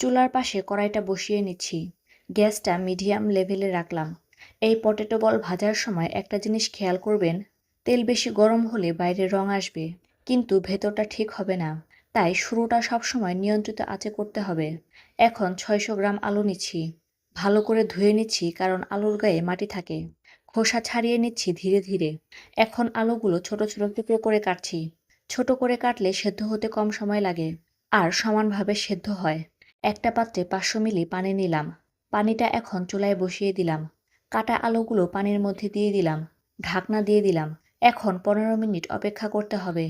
চুলার পাশে কড়াইটা বসিয়ে নিচ্ছি। গ্যাসটা মিডিয়াম লেভেলে রাখলাম। এই পটেটো বল ভাজার সময় একটা জিনিস খেয়াল করবেন, তেল বেশি গরম হলে বাইরে রং আসবে, কিন্তু ভেতরটা ঠিক হবে না। তাই শুরুটা সবসময় নিয়ন্ত্রিত আঁচে করতে হবে। এখন 600 গ্রাম আলু নিচ্ছি। ভালো করে ধুয়ে নিচ্ছি কারণ আলুর গায়ে মাটি থাকে। খোসা ছাড়িয়ে নিচ্ছি ধীরে ধীরে। এখন আলুগুলো ছোট ছোট টুকরো করে কাটছি। ছোট করে কাটলে সেদ্ধ হতে কম সময় লাগে আর সমানভাবে সেদ্ধ হয়। একটা পাত্রে 500 মিলি পানি নিলাম। পানিটা এখন চুলায় বসিয়ে দিলাম। কাটা আলুগুলো পানির মধ্যে দিয়ে দিলাম। ঢাকনা দিয়ে দিলাম। এখন 15 মিনিট অপেক্ষা করতে হবে।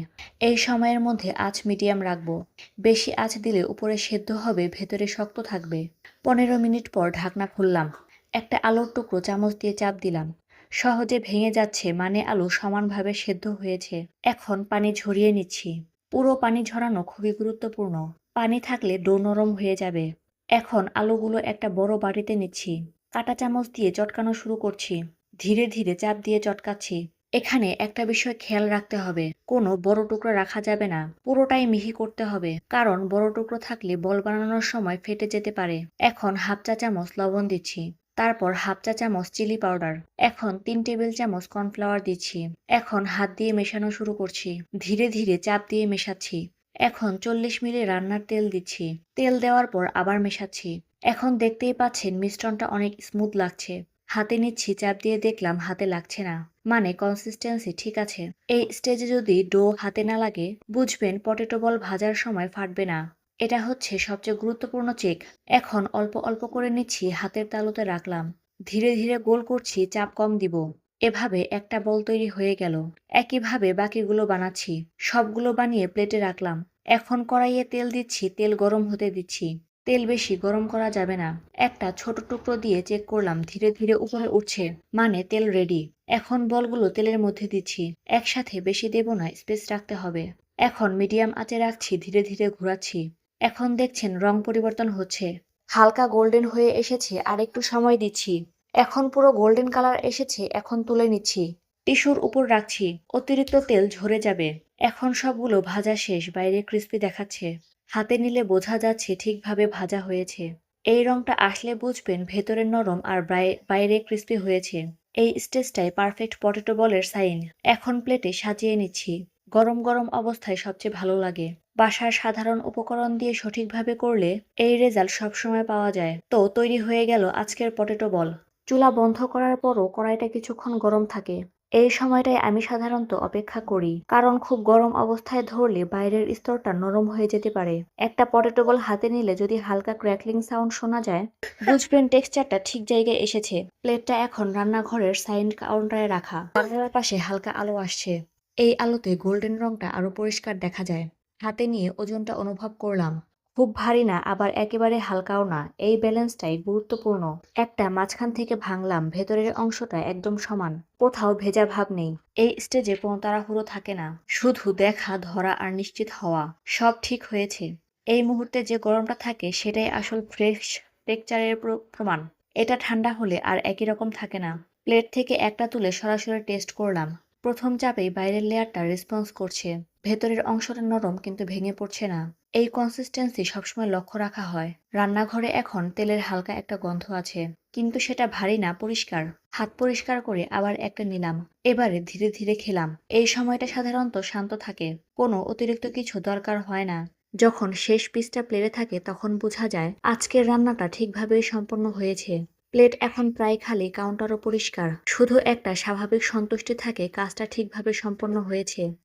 এই সময়ের মধ্যে আঁচ মিডিয়াম রাখবো। বেশি আঁচ দিলে উপরে সেদ্ধ হবে, ভেতরে শক্ত থাকবে। 15 মিনিট পর ঢাকনা খুললাম। একটা আলুর টুকরো চামচ দিয়ে চাপ দিলাম। সহজে ভেঙে যাচ্ছে, মানে আলু সমানভাবে সেদ্ধ হয়েছে। এখন পানি ঝরিয়ে নিচ্ছি। পুরো পানি ঝরানো খুবই গুরুত্বপূর্ণ। পানি থাকলে ডো নরম হয়ে যাবে। এখন আলুগুলো একটা বড় বাটিতে নিচ্ছি। কাঁটা চামচ দিয়ে চটকানো শুরু করছি। ধীরে ধীরে চাপ দিয়ে চটকাচ্ছি। এখানে একটা বিষয় খেয়াল রাখতে হবে, কোনো বড় টুকরো রাখা যাবে না। পুরোটাই মিহি করতে হবে, কারণ বড় টুকরো থাকলে বল বানানোর সময় ফেটে যেতে পারে। এখন হাফ চা চামচ লবণ দিচ্ছি। তারপর হাফ চা চামচ চিলি পাউডার। এখন 3 টেবিল চামচ কর্নফ্লাওয়ার দিচ্ছি। এখন হাত দিয়ে মেশানো শুরু করছি। ধীরে ধীরে চাপ দিয়ে মেশাচ্ছি। এখন 40 মিলি রান্নার তেল দিচ্ছি। তেল দেওয়ার পর আবার মেশাচ্ছি। এখন দেখতেই পাচ্ছেন মিশ্রণটা অনেক স্মুথ লাগছে। হাতে নিচ্ছি, চাপ দিয়ে দেখলাম হাতে লাগছে না, মানে কনসিস্টেন্সি ঠিক আছে। এই স্টেজে যদি ডো হাতে না লাগে, বুঝবেন পটেটো বল ভাজার সময় ফাটবে না। এটা হচ্ছে সবচেয়ে গুরুত্বপূর্ণ চেক। এখন অল্প অল্প করে নিচ্ছি, হাতের তালুতে রাখলাম। ধীরে ধীরে গোল করছি, চাপ কম দিব। এভাবে একটা বল তৈরি হয়ে গেল। একইভাবে বাকিগুলো বানাচ্ছি। সবগুলো বানিয়ে প্লেটে রাখলাম। এখন কড়াইয়ে তেল দিচ্ছি, তেল গরম হতে দিচ্ছি। তেল বেশি গরম করা যাবে না। একটা ছোট টুকরো দিয়ে চেক করলাম, ধীরে ধীরে উপরে উঠছে, মানে তেল রেডি। এখন বলগুলো তেলের মধ্যে দিচ্ছি। একসাথে বেশি দেব না, স্পেস রাখতে হবে। এখন মিডিয়াম আঁচে রাখছি, ধীরে ধীরে ঘোরাচ্ছি। এখন দেখছেন রং পরিবর্তন হচ্ছে, হালকা গোল্ডেন হয়ে এসেছে। আর একটু সময় দিচ্ছি। এখন পুরো গোল্ডেন কালার এসেছে। এখন তুলে নিচ্ছি। টিস্যুর উপর রাখছি, অতিরিক্ত তেল ঝরে যাবে। এখন সবগুলো ভাজা শেষ, বাইরে ক্রিস্পি দেখাচ্ছে। হাতে নিলে বোঝা যাচ্ছে ঠিকভাবে ভাজা হয়েছে। এই রংটা আসলে বুঝবেন ভেতরে নরম আর বাইরে ক্রিস্পি হয়েছে। এই স্টেজটাই পারফেক্ট পটেটো বলের সাইন। এখন প্লেটে সাজিয়ে নিচ্ছি। গরম গরম অবস্থায় সবচেয়ে ভালো লাগে। বাসার সাধারণ উপকরণ দিয়ে সঠিকভাবে করলে এই রেজাল্ট সবসময় পাওয়া যায়। তো তৈরি হয়ে গেল আজকের পটেটো বল। চুলা বন্ধ করার পরও কড়াইটা কিছুক্ষণ গরম থাকে। এই সময়টায় আমি সাধারণত অপেক্ষা করি, কারণ খুব গরম অবস্থায় ধরলে বাইরের স্তরটা নরম হয়ে যেতে পারে। একটা পটেটো বল হাতে নিলে যদি হালকা ক্র্যাকলিং সাউন্ড শোনা যায়, বুঝবেন টেক্সচারটা ঠিক জায়গায় এসেছে। প্লেটটা এখন রান্নাঘরের সাইড কাউন্টারে রাখা। জানালার পাশে হালকা আলো আসছে। এই আলোতে গোল্ডেন রংটা আরো পরিষ্কার দেখা যায়। হাতে নিয়ে ওজনটা অনুভব করলাম। খুব ভারী না, আবার একেবারে হালকাও না। এই ব্যালেন্সটাই গুরুত্বপূর্ণ। একটা মাঝখান থেকে ভাঙলাম, ভেতরের অংশটা একদম সমান। কোথাও ভেজা ভাব নেই। এই স্টেজে কোনো তাড়াহুড়ো থাকে না, শুধু দেখা, ধরা আর নিশ্চিত হওয়া সব ঠিক হয়েছে। এই মুহূর্তে যে গরমটা থাকে সেটাই আসল ফ্রেশ টেক্সচারের প্রমাণ। এটা ঠান্ডা হলে আর একই রকম থাকে না। প্লেট থেকে একটা তুলে সরাসরি টেস্ট করলাম। প্রথম চাপেই বাইরের লেয়ারটা রেসপন্স করছে। ভেতরের অংশটা নরম, কিন্তু ভেঙে পড়ছে না। এই কনসিস্টেন্সি সবসময় লক্ষ্য রাখা হয়। রান্নাঘরে এখন তেলের হালকা একটা গন্ধ আছে, কিন্তু সেটা ভারী না, পরিষ্কার। হাত পরিষ্কার করে আবার একটা নিলাম। এবারে ধীরে ধীরে খেলাম। এই সময়টা সাধারণত শান্ত থাকে, কোনো অতিরিক্ত কিছু দরকার হয় না। যখন শেষ পিসটা প্লেটে থাকে তখন বোঝা যায় আজকের রান্নাটা ঠিকভাবেই সম্পন্ন হয়েছে। প্লেট এখন প্রায় খালি, কাউন্টারও পরিষ্কার। শুধু একটা স্বাভাবিক সন্তুষ্টি থাকে, কাজটা ঠিকভাবে সম্পন্ন হয়েছে।